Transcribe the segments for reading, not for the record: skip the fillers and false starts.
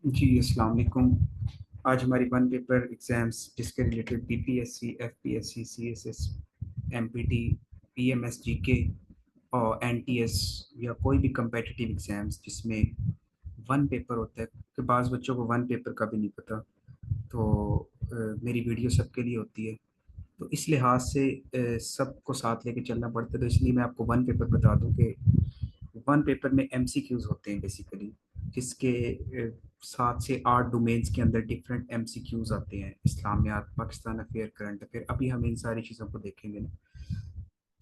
जी अस्सलाम वालेकुम। आज हमारी वन पेपर एग्ज़ाम्स जिसके related BPSC, FPSC, CSS, MPT, PMSGK और एनटीएस या कोई भी कम्पिटिटिव एग्ज़ाम्स जिसमें वन पेपर होता है कि बाज़ बच्चों को वन पेपर का भी नहीं पता। तो मेरी वीडियो सबके लिए होती है। तो इस लिहाज से सबको साथ लेके चलना पड़ता है। तो इसलिए मैं आपको वन पेपर बता दूं कि वन पेपर में एमसीक्यूज होते हैं बेसिकली, जिसके 7 से 8 डोमेन्स के अंदर डिफरेंट एमसीक्यूज आते हैं। इस्लामियात, पाकिस्तान अफेयर, करंट अफेयर, अभी हम इन सारी चीज़ों को देखेंगे ना।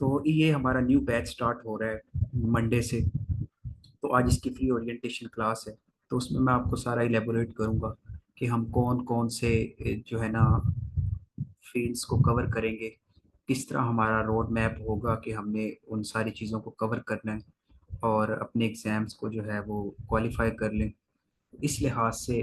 तो ये हमारा न्यू बैच स्टार्ट हो रहा है मंडे से। तो आज इसकी फ्री ओरिएंटेशन क्लास है। तो उसमें मैं आपको सारा इलेबोरेट करूंगा कि हम कौन कौन से जो है ना फील्ड्स को कवर करेंगे, किस तरह हमारा रोड मैप होगा कि हमने उन सारी चीज़ों को कवर करना है और अपने एग्ज़ाम्स को जो है वो क्वालिफाई कर लें। इस लिहाज से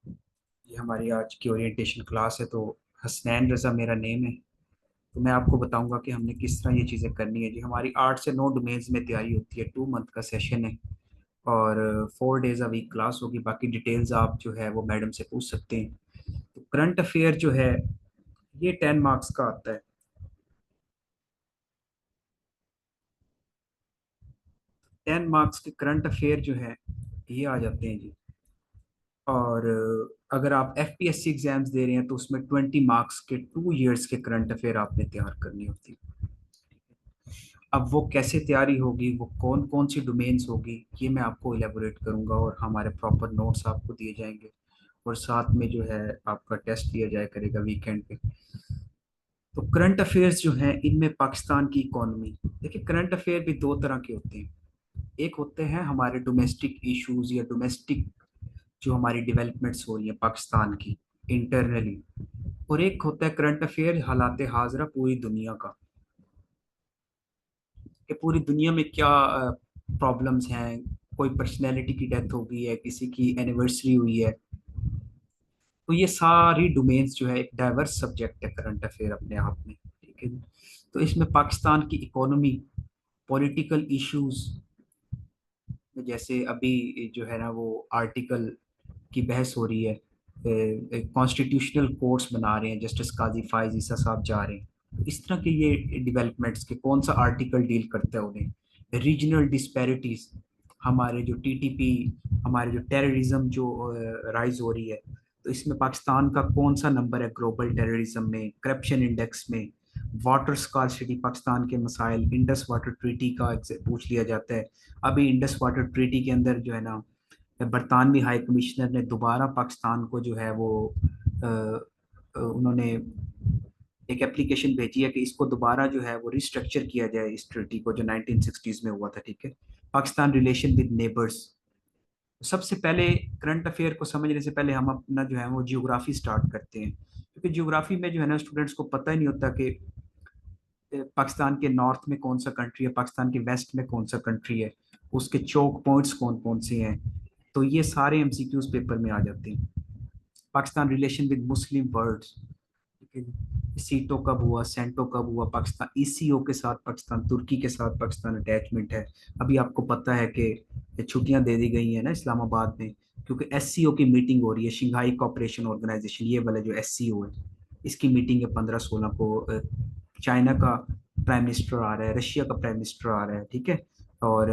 ये हमारी आज की ओरिएंटेशन क्लास है। तो हसनैन रज़ा मेरा नेम है। तो मैं आपको बताऊंगा कि हमने किस तरह ये चीज़ें करनी है। जी, हमारी 8 से 9 डोमेन्स में तैयारी होती है। 2 मंथ का सेशन है और 4 डेज अ वीक क्लास होगी। बाकी डिटेल्स आप जो है वो मैडम से पूछ सकते हैं। तो करंट अफेयर जो है ये 10 मार्क्स का आता है। 10 मार्क्स के करंट अफेयर जो है ये आ जाते हैं जी। और अगर आप एफपीएससी एग्जाम्स दे रहे हैं तो उसमें 20 मार्क्स के 2 इयर्स के करंट अफेयर आपने तैयार करनी होती है। अब वो कैसे तैयारी होगी, वो कौन कौन सी डोमेन्स होगी, ये मैं आपको इलेबोरेट करूंगा और हमारे प्रॉपर नोट्स आपको दिए जाएंगे। और साथ में जो है आपका टेस्ट लिया जाया करेगा वीकेंड पे। तो करंट अफेयर्स जो हैं इनमें पाकिस्तान की इकोनॉमी, देखिए करंट अफेयर भी 2 तरह के होते हैं। एक होते हैं हमारे डोमेस्टिक इश्यूज या डोमेस्टिक जो हमारी डेवलपमेंट्स हो रही है पाकिस्तान की इंटरनली। और एक होता है करंट अफेयर हालात हाजरा पूरी दुनिया का, कि पूरी दुनिया में क्या प्रॉब्लम्स हैं। कोई पर्सनैलिटी की डेथ हो गई है, किसी की एनिवर्सरी हुई है। तो ये सारी डोमेन्स जो है एक डाइवर्स सब्जेक्ट है करंट अफेयर अपने आप में, ठीक है। तो इसमें पाकिस्तान की इकोनॉमी, पॉलिटिकल इश्यूज, जैसे अभी जो है ना वो आर्टिकल की बहस हो रही है, कॉन्स्टिट्यूशनल कोर्ट्स बना रहे हैं, जस्टिस काजी फायज ईसा साहब जा रहे हैं। तो इस तरह के ये डेवलपमेंट्स के कौन सा आर्टिकल डील करता है उन्हें। रीजनल डिस्पैरिटीज, हमारे जो टीटीपी, हमारे जो टेररिज्म जो राइज हो रही है, तो इसमें पाकिस्तान का कौन सा नंबर है ग्लोबल टेररिज्म में, करप्शन इंडेक्स में, वाटर स्कार्सिटी पाकिस्तान के मसाइल, इंडस वाटर ट्रीटी का पूछ लिया जाता है। अभी इंडस वाटर ट्रीटी के अंदर जो है ना बरतानवी हाई कमिश्नर ने दोबारा पाकिस्तान को जो है वो उन्होंने एक एप्लीकेशन भेजी है कि इसको दोबारा जो है वो रिस्ट्रक्चर किया जाए, इस ट्रीटी को जो 1960s में हुआ था, ठीक है। Pakistan relation with neighbours. सबसे पहले करंट अफेयर को समझने से पहले हम अपना जो है वो जियोग्राफी स्टार्ट करते हैं, क्योंकि जियोग्राफी में जो है ना स्टूडेंट्स को पता ही नहीं होता कि पाकिस्तान के नॉर्थ में कौन सा कंट्री है, पाकिस्तान के वेस्ट में कौन सा कंट्री है, उसके चौक पॉइंट्स कौन कौन से हैं। तो ये सारे एमसीक्यूज पेपर में आ जाते हैं। Pakistan relation with Muslim worlds, ठीक है। सीटो कब हुआ, सेंटो कब हुआ, पाकिस्तान ईसीओ के साथ, पाकिस्तान तुर्की के साथ पाकिस्तान अटैचमेंट है। अभी आपको पता है कि छुट्टियां दे दी गई हैं ना इस्लामाबाद में, क्योंकि एससीओ की मीटिंग हो रही है, शंघाई कॉपरेशन ऑर्गेनाइजेशन, ये वाला जो एससीओ है, इसकी मीटिंग है 15-16 को। चाइना का प्राइम मिनिस्टर आ रहा है, रशिया का प्राइम मिनिस्टर आ रहा है, ठीक है। और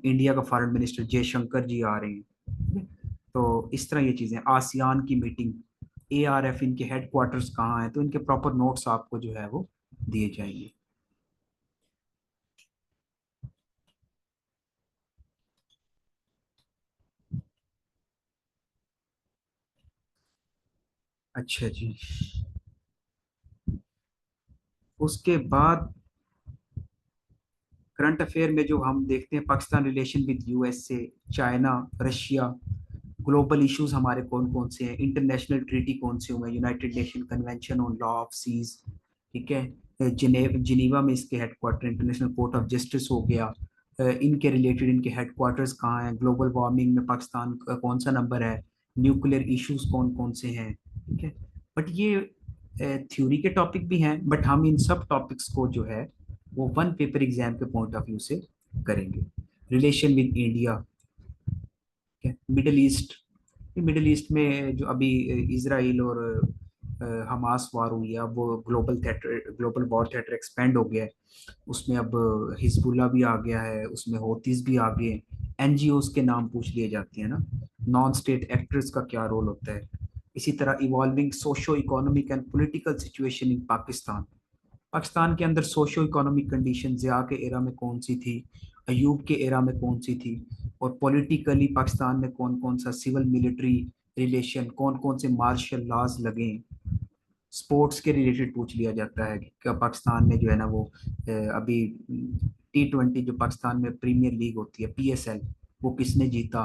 इंडिया का फॉरेन मिनिस्टर जयशंकर जी आ रहे हैं। तो इस तरह ये चीज़ें, आसियान की मीटिंग, एआरएफ इनके हेडक्वार्टर्स कहाँ हैं, तो इनके प्रॉपर नोट्स आपको जो है वो दिए जाएंगे। अच्छा जी। उसके बाद करंट अफेयर में जो हम देखते हैं, Pakistan relation with USA, China, Russia, global issues हमारे कौन कौन से हैं, इंटरनेशनल ट्रीटी कौन से हुए, United Nation Convention on Law of Seas, ठीक है। जिनेवा में इसके headquarter, International Court of Justice हो गया। इनके रिलेटेड इनके हेडक्वार्टर्स कहाँ हैं, ग्लोबल वार्मिंग में पाकिस्तान का कौन सा नंबर है, न्यूक्लियर इश्यूज कौन कौन से हैं, ठीक है। बट ये थ्योरी के टॉपिक भी हैं, बट हम इन सब टॉपिक्स को जो है वो वन पेपर एग्जाम के पॉइंट ऑफ व्यू से करेंगे। रिलेशन विद इंडिया, ठीक है। मिडिल ईस्ट में जो अभी इसराइल और हमास वार हुई है, अब वो ग्लोबल वॉर थिएटर एक्सपेंड हो गया है। उसमें अब हिजबुल्ला भी आ गया है, उसमें होतीज भी आ गए हैं। एनजीओज के नाम पूछ लिए जाते हैं ना। नॉन स्टेट एक्टर्स का क्या रोल होता है। इसी तरह evolving socio economic and political situation in Pakistan. Pakistan के अंदर सोशो इकोनॉमिक कंडीशन ज़िया के एरा में कौन सी थी, अयूब के एरा में कौन सी थी, और पॉलिटिकली पाकिस्तान में कौन कौन सा सिविल मिलिट्री रिलेशन, कौन कौन से मार्शल लॉज लगे। स्पोर्ट्स के रिलेटेड पूछ लिया जाता है कि क्या पाकिस्तान में जो है ना वो अभी T20 जो पाकिस्तान में प्रीमियर लीग होती है, PSL, वो किसने जीता।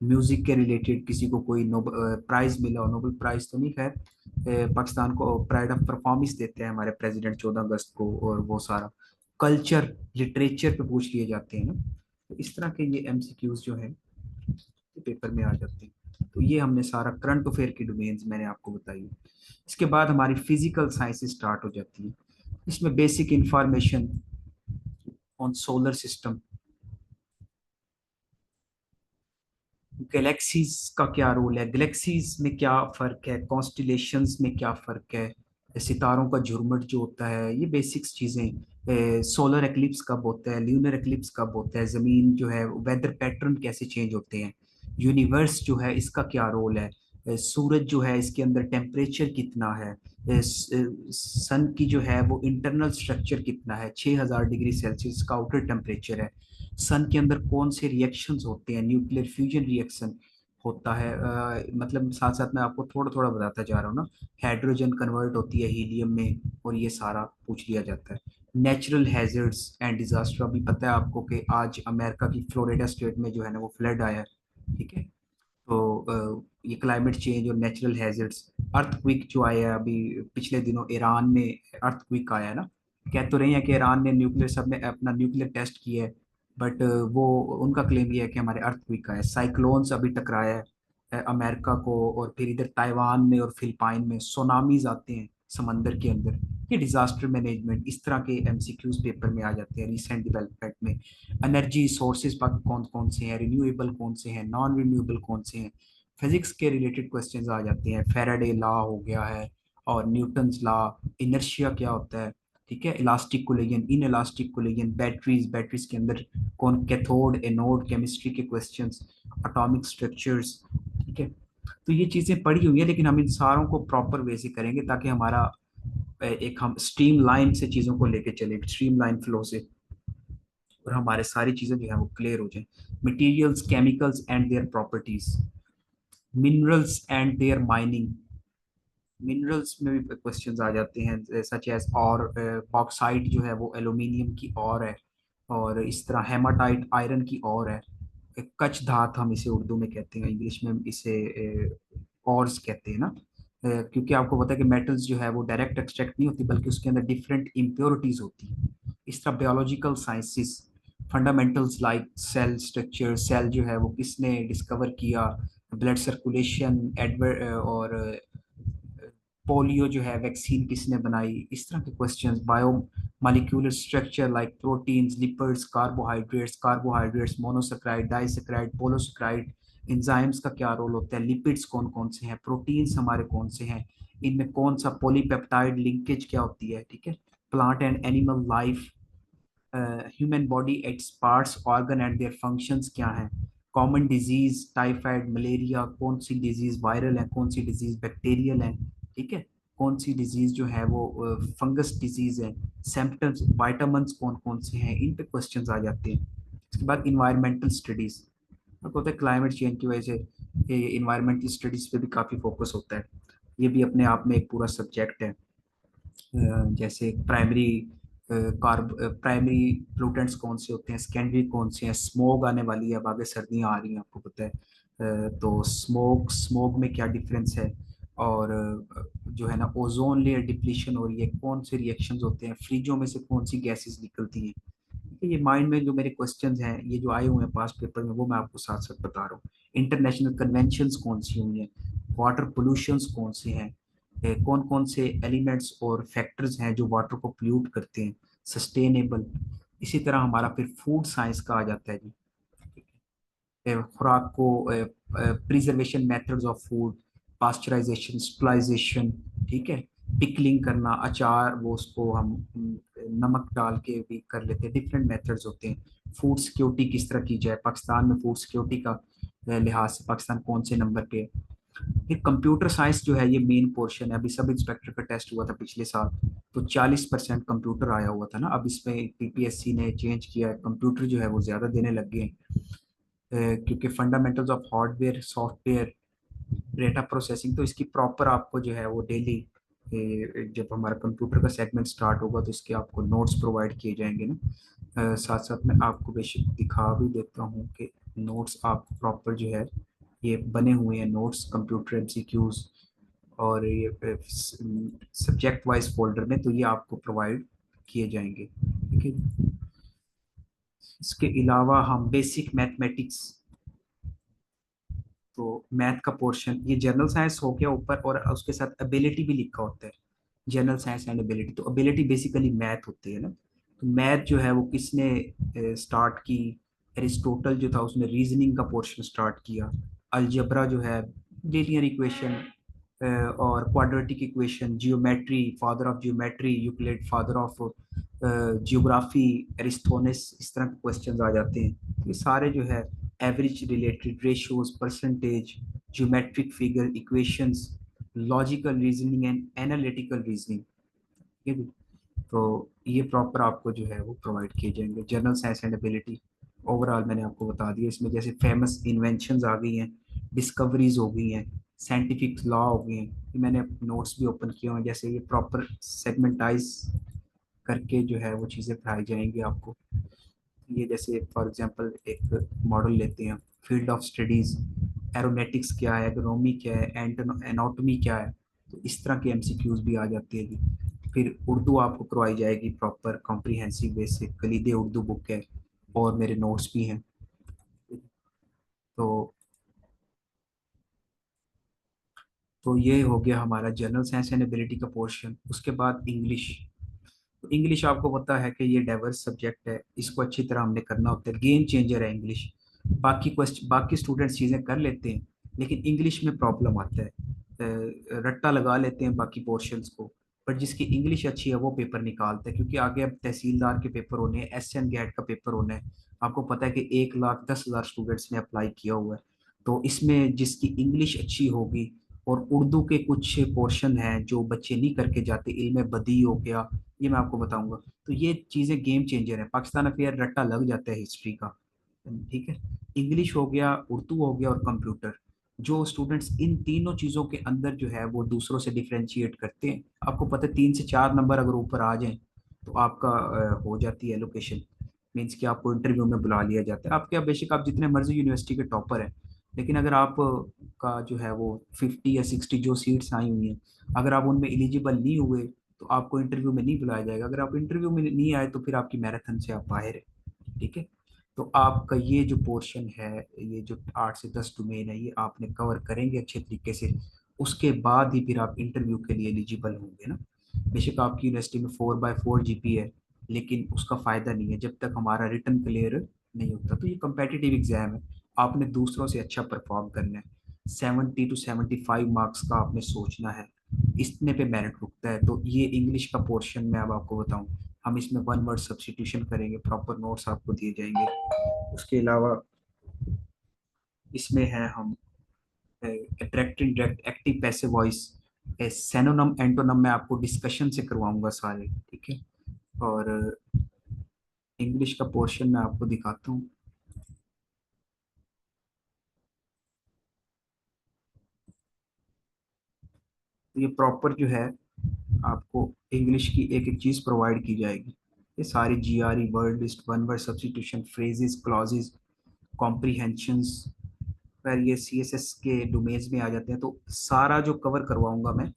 म्यूजिक के रिलेटेड किसी को कोई प्राइज मिला हो, नोबेल प्राइज तो नहीं, खैर पाकिस्तान को प्राइड ऑफ परफॉर्मेंस देते हैं हमारे प्रेसिडेंट 14 अगस्त को, और वो सारा कल्चर लिटरेचर पे पूछ लिए जाते हैं ना। तो इस तरह के ये MCQs जो है पेपर में आ जाते हैं। तो ये हमने सारा करंट अफेयर की डोमेन्स मैंने आपको बताई। इसके बाद हमारी फिजिकल साइंसेस स्टार्ट हो जाती है। इसमें basic information on solar system, galaxies का क्या रोल है, गैलेक्सीज में क्या फर्क है, कॉन्स्टिलेशंस में क्या फर्क है, सितारों का झुरमुट जो होता है, ये बेसिक्स चीजें। सोलर एक्लिप्स कब होता है, ल्यूनर एक्लिप्स कब होता है, जमीन जो है वेदर पैटर्न कैसे चेंज होते हैं, यूनिवर्स जो है इसका क्या रोल है, सूरज जो है इसके अंदर टेम्परेचर कितना है, सन की जो है वो इंटरनल स्ट्रक्चर कितना है, 6000 डिग्री सेल्सियस का आउटर टेम्परेचर है। सन के अंदर कौन से रिएक्शंस होते हैं, न्यूक्लियर फ्यूजन रिएक्शन होता है, मतलब साथ साथ मैं आपको थोड़ा थोड़ा बताता जा रहा हूँ ना। हाइड्रोजन कन्वर्ट होती है हीलियम में, और ये सारा पूछ लिया जाता है। नेचुरल हैजर्ड्स एंड डिजास्टर, अभी पता है आपको कि आज अमेरिका की फ्लोरिडा स्टेट में जो है ना वो फ्लड आया है, ठीक है। तो ये क्लाइमेट चेंज और नेचुरल हैजर्ड्स, अर्थक्वेक जो आया है अभी पिछले दिनों ईरान में, अर्थक्वेक आया है ना। कह तो रही है कि ईरान ने न्यूक्लियर सब में अपना न्यूक्लियर टेस्ट किया है, बट वो उनका क्लेम ये है कि हमारे अर्थक्वेक का है। साइक्लोन्स अभी टकराया है अमेरिका को, और फिर इधर ताइवान में और फिलिपाइन में सोनामीज आते हैं समंदर के अंदर। ये डिजास्टर मैनेजमेंट, इस तरह के MCQs पेपर में आ जाते हैं रिसेंट डेवलपमेंट में। एनर्जी सोर्सेज पर कौन कौन से हैं, रिन्यूएबल कौन से हैं, नॉन रिन्यूएबल कौन से हैं। फिजिक्स के रिलेटेड क्वेश्चंस आ जाते हैं, फेराडे लॉ हो गया है, और न्यूटन्स लॉ, इनर्शिया क्या होता है, ठीक है, elastic collision, in elastic collision, batteries के अंदर कौन, कैथोड एनोड, केमिस्ट्री के क्वेश्चंस, एटॉमिक स्ट्रक्चर्स, ठीक है। तो ये चीजें पढ़ी हुई है, लेकिन हम इन सारों को प्रॉपर वे से करेंगे ताकि हमारा एक हम स्ट्रीम लाइन से चीजों को लेके चले, स्ट्रीम लाइन फ्लो से, और हमारे सारी चीजें जो है वो क्लियर हो जाए। Materials, chemicals and their properties, minerals and their mining. Minerals में भी क्वेश्चंस आ जाते हैं, सच एज और बॉक्साइट जो है वो एल्यूमिनियम की और है, और इस तरह हेमाटाइट आयरन की और है। कच धात हम इसे उर्दू में कहते हैं, इंग्लिश में इसे ऑर्स कहते हैं ना। क्योंकि आपको पता है कि मेटल्स जो है वो डायरेक्ट एक्सट्रैक्ट नहीं होती, बल्कि उसके अंदर डिफरेंट इम्प्योरिटीज होती हैं। इस तरह biological sciences, fundamentals like cell structure, cell जो है वो किसने डिस्कवर किया, ब्लड सर्कुलेशन, एडवर और पोलियो जो है वैक्सीन किसने बनाई, इस तरह के questions. Bio molecular structure like proteins, lipids, carbohydrates, monosaccharide, disaccharide, polysaccharide, enzymes का क्या रोल होता है, लिपिड्स कौन कौन से हैं, प्रोटीन्स हमारे कौन से हैं, इनमें कौन सा पॉलीपेप्टाइड लिंकेज क्या होती है, ठीक है। Plant and animal life, human body, its parts, organ and their functions क्या हैं। कॉमन डिजीज, टाइफाइड, मलेरिया, कौन सी डिजीज वायरल है, कौन सी डिजीज बैक्टीरियल है, ठीक है। कौन सी डिजीज जो है वो फंगस डिजीज है। सिम्टम्स, वाइटामिन्स कौन कौन से हैं, इन पे क्वेश्चंस आ जाते हैं। इसके बाद इन्वायरमेंटल स्टडीज, आपको होता है क्लाइमेट चेंज की वजह से इन्वायरमेंटल स्टडीज पे भी काफ़ी फोकस होता है। ये भी अपने आप में एक पूरा सब्जेक्ट है। जैसे प्राइमरी प्लूटेंट्स कौन से होते हैं, सेकेंडरी कौन से हैं, स्मोग आने वाली है, अब आगे सर्दियाँ आ रही हैं आपको पता है। तो स्मोग में क्या डिफरेंस है, और जो है ना ओजोन लेयर डिप्लीशन हो रही है, कौन से रिएक्शंस होते हैं, फ्रिजों में से कौन सी गैसेस निकलती हैं। तो ये माइंड में जो मेरे क्वेश्चंस हैं ये जो आए हुए हैं पास्ट पेपर में, वो मैं आपको साथ साथ बता रहा हूँ। इंटरनेशनल कन्वेंशंस कौन सी हुई हैं, वाटर पोल्यूशंस कौन से हैं, कौन कौन से एलिमेंट्स और फैक्टर्स हैं जो वाटर को पोल्यूट करते हैं, सस्टेनेबल। इसी तरह हमारा फिर फूड साइंस का आ जाता है जी, खुराक को preservation methods of food, pasteurization, sterilization, ठीक है, पिकलिंग करना, अचार वो उसको हम नमक डाल के भी कर लेते हैं, डिफरेंट मेथड्स होते हैं। फूड सिक्योरिटी किस तरह की जाए, पाकिस्तान में फूड सिक्योरिटी का लिहाज से पाकिस्तान कौन से नंबर पे है। फिर कंप्यूटर साइंस जो है ये मेन पोर्शन है। अभी सब इंस्पेक्टर का टेस्ट हुआ था पिछले साल, तो 40% कंप्यूटर आया हुआ था ना। अब इसमें पीपीएससी ने चेंज किया है, कंप्यूटर जो है वो ज़्यादा देने लग गए हैं। क्योंकि fundamentals of hardware, software, data processing, तो इसकी प्रॉपर आपको जो है वो डेली, जब हमारा कंप्यूटर का सेगमेंट स्टार्ट होगा तो इसके आपको नोट्स प्रोवाइड किए जाएंगे ना। साथ साथ में आपको बेशक दिखा भी देता हूँ कि नोट्स आप प्रॉपर जो है ये बने हुए हैं नोट्स कंप्यूटर एमसीक्यूज, और ये सब्जेक्ट वाइज फोल्डर में, तो ये आपको प्रोवाइड किए जाएंगे, ठीक है। इसके अलावा हम बेसिक मैथमेटिक्स, तो मैथ का पोर्शन ये जनरल साइंस हो गया ऊपर, और उसके साथ एबिलिटी भी लिखा होता है, जनरल साइंस एंड एबिलिटी। तो एबिलिटी बेसिकली मैथ होती है ना। तो मैथ जो है वो किसने स्टार्ट की, एरिस्टोटल जो था उसने रीजनिंग का पोर्शन स्टार्ट किया। अलजेब्रा जो है, लीनियर इक्वेशन और quadratic equation, geometry, father of geometry Euclid, father of geography Eratosthenes, इस तरह के क्वेश्चंस आ जाते हैं। तो ये सारे जो है average related, ratios, percentage, geometric figure, equations, logical reasoning and analytical reasoning, ठीक है। तो ये प्रॉपर आपको जो है वो प्रोवाइड किए जाएंगे। General science and ability overall मैंने आपको बता दिया। इसमें जैसे फेमस इन्वेंशंस आ गई हैं, डिस्कवरीज हो गई हैं, साइंटिफिक लॉ हो गए हैं, ये मैंने नोट्स भी ओपन किए हुए हैं। जैसे ये प्रॉपर सेगमेंटाइज करके जो है वो चीज़ें पढ़ाई जाएंगी आपको। ये जैसे फॉर एग्जांपल एक मॉडल लेते हैं, फील्ड ऑफ स्टडीज, एरोनेटिक्स क्या है, एग्रोनॉमी क्या है, एनाटॉमी क्या है, तो इस तरह के एमसीक्यूज भी आ जाते हैं जी। फिर उर्दू आपको करवाई जाएगी प्रॉपर कॉम्प्रिहेंसिव बेसिक, कलीदे उर्दू बुक है, और मेरे नोट्स भी हैं। तो तो ये हो गया हमारा जनरल साइंस एंड एबिलिटी का पोर्शन। उसके बाद इंग्लिश। तो इंग्लिश आपको पता है कि ये डाइवर्स सब्जेक्ट है, इसको अच्छी तरह हमने करना होता है, गेम चेंजर है इंग्लिश। बाकी स्टूडेंट्स चीज़ें कर लेते हैं, लेकिन इंग्लिश में प्रॉब्लम आता है। रट्टा लगा लेते हैं बाकी पोर्शंस को, पर जिसकी इंग्लिश अच्छी है वो पेपर निकालता है, क्योंकि आगे अब तहसीलदार के पेपर होने हैं, एसएन गेट का पेपर होना है। आपको पता है कि 1,10,000 स्टूडेंट्स ने अप्लाई किया हुआ है। तो इसमें जिसकी इंग्लिश अच्छी होगी, और उर्दू के कुछ पोर्शन हैं जो बच्चे नहीं करके जाते, इल्म बदी हो गया, ये मैं आपको बताऊंगा। तो ये चीज़ें गेम चेंजर है। पाकिस्तान अफेयर रट्टा लग जाता है हिस्ट्री का, ठीक है। इंग्लिश हो गया, उर्दू हो गया, और कंप्यूटर। जो स्टूडेंट्स इन तीनों चीज़ों के अंदर जो है वो दूसरों से डिफरेंशिएट करते हैं, आपको पता है 3 से 4 नंबर अगर ऊपर आ जाएं तो आपका हो जाती है एलोकेशन, मीन्स कि आपको इंटरव्यू में बुला लिया जाता है। आपके बेशक आप जितने मर्जी यूनिवर्सिटी के टॉपर हैं, लेकिन अगर आप का जो है वो 50 या 60 जो सीट्स आई हुई हैं, अगर आप उनमें एलिजिबल नहीं हुए तो आपको इंटरव्यू में नहीं बुलाया जाएगा। अगर आप इंटरव्यू में नहीं आए तो फिर आपकी मैराथन से आप बाहर है, ठीक है। तो आपका ये जो पोर्शन है, ये जो 8 से 10 डोमेन है, ये आपने कवर करेंगे अच्छे तरीके से, उसके बाद ही फिर आप इंटरव्यू के लिए एलिजिबल होंगे ना। बेशक आपकी यूनिवर्सिटी में 4/4 जीपी है, लेकिन उसका फायदा नहीं है जब तक हमारा रिटर्न क्लियर नहीं होता। तो ये कंपेटिटिव एग्जाम है, आपने दूसरों से अच्छा परफॉर्म करना है। 70 to 75 मार्क्स का आपने सोचना है, इतने पे मेरिट रुकता है। तो ये इंग्लिश का पोर्शन मैं अब आपको बताऊं, हम इसमें वन वर्ड सब्स्टिट्यूशन करेंगे, प्रॉपर नोट्स आपको दिए जाएंगे। उसके अलावा इसमें है हम attractive, direct, active, passive voice, synonym antonym मैं आपको डिस्कशन से करवाऊंगा सारे, ठीक है। और इंग्लिश का पोर्शन मैं आपको दिखाता हूँ। ये प्रॉपर जो है आपको इंग्लिश की एक एक चीज प्रोवाइड की जाएगी। ये सारी GRE, word list, one word substitution, phrases, clauses, comprehensions, फिर ये सीएसएस के डोमेन्स में आ जाते हैं। तो सारा जो कवर करवाऊंगा मैं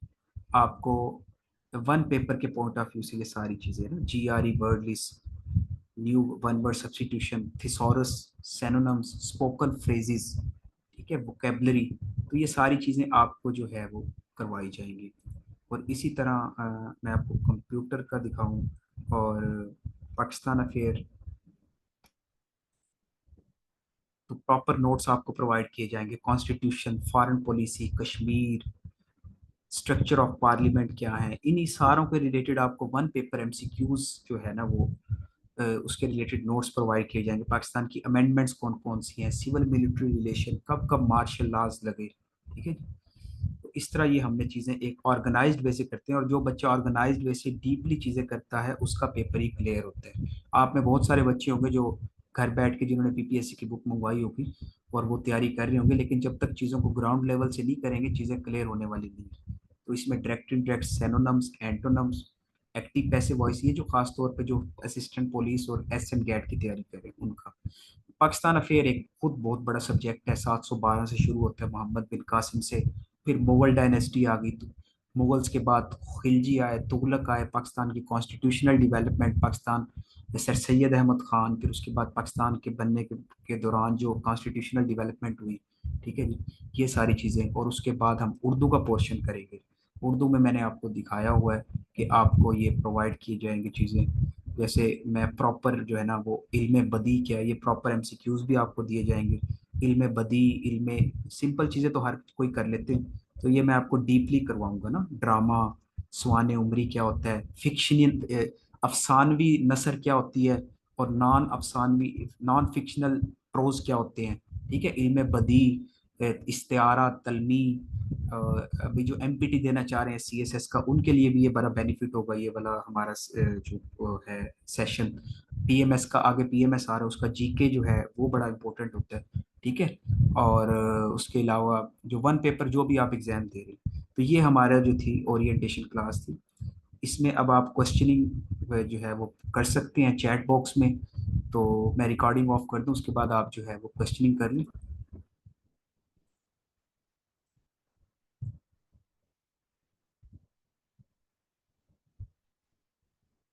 आपको वन पेपर के पॉइंट ऑफ व्यू से, ये सारी चीजें ना, GRE, word list, new one word substitution, thesaurus, synonyms, spoken phrases, ठीक है, वोकेबलरी, तो ये सारी चीजें आपको जो है वो करवाई जाएंगी। और इसी तरह मैं आपको कंप्यूटर का दिखाऊं, और पाकिस्तान अफेयर, तो प्रॉपर नोट्स आपको प्रोवाइड किए जाएंगे, constitution, foreign policy, Kashmir, structure of parliament क्या है, इन्हीं सारों के रिलेटेड आपको वन पेपर एमसीक्यूज जो है ना वो उसके रिलेटेड नोट्स प्रोवाइड किए जाएंगे। पाकिस्तान की अमेंडमेंट्स कौन कौन सी हैं, सिविल मिलिट्री रिलेशन, कब कब मार्शल लॉज लगे, ठीक है। तो इस तरह ये हमने चीज़ें एक ऑर्गेनाइज्ड वे से करते हैं, और जो बच्चा ऑर्गेनाइज्ड वे से डीपली चीज़ें करता है उसका पेपर ही क्लियर होता है। आप में बहुत सारे बच्चे होंगे जो घर बैठ के जिन्होंने पीपीएससी की बुक मंगवाई होगी और वो तैयारी कर रहे होंगे, लेकिन जब तक चीज़ों को ग्राउंड लेवल से नहीं करेंगे चीज़ें क्लियर होने वाली नहीं है। तो इसमें direct indirect, synonyms, antonyms, active passive voice, ये जो खास तौर पे जो असिस्टेंट पुलिस और एस एम गैट की तैयारी करें उनका। पाकिस्तान अफेयर एक खुद बहुत बड़ा सब्जेक्ट है, 712 से शुरू होता है मोहम्मद बिन कासिम से, फिर मुगल डायनेस्टी आ गई, तो मुगल्स के बाद खिलजी आए, तुगलक आए, पाकिस्तान की constitutional development, Pakistan sir Syed Ahmad Khan, फिर उसके बाद पाकिस्तान के बनने के दौरान जो कॉन्स्टिट्यूशनल डेवलपमेंट हुई, ठीक है जी, ये सारी चीज़ें। और उसके बाद हम उर्दू का पोर्शन करेंगे। उर्दू में मैंने आपको दिखाया हुआ है कि आपको ये प्रोवाइड की जाएंगी चीज़ें, जैसे मैं प्रॉपर जो है ना वो इल्म बदी क्या है, ये प्रॉपर एमसीक्यूज भी आपको दिए जाएंगे। इल्म बदी, इल्म सिंपल चीज़ें तो हर कोई कर लेते हैं, तो ये मैं आपको डीपली करवाऊंगा ना। ड्रामा, स्वान उमरी क्या होता है, फिक्शनल अफसानवी नसर क्या होती है, और नॉन अफसानवी नॉन फिक्शनल प्रोज क्या होते हैं, ठीक है। इल्म बदी, इस्तिआरा, तलमी, अभी जो एमपीटी देना चाह रहे हैं सीएसएस का, उनके लिए भी ये बड़ा बेनिफिट होगा ये वाला हमारा जो वो है सेशन। पीएमएस का आगे पीएमएस आ रहा है, उसका जीके जो है वो बड़ा इंपॉर्टेंट होता है, ठीक है। और उसके अलावा जो वन पेपर जो भी आप एग्जाम दे रहे हैं, तो ये हमारा जो थी ओरिएंटेशन क्लास थी। इसमें अब आप क्वेश्चनिंग जो है वो कर सकते हैं चैट बॉक्स में, तो मैं रिकॉर्डिंग ऑफ कर दूं, उसके बाद आप जो है वो क्वेश्चनिंग कर लें।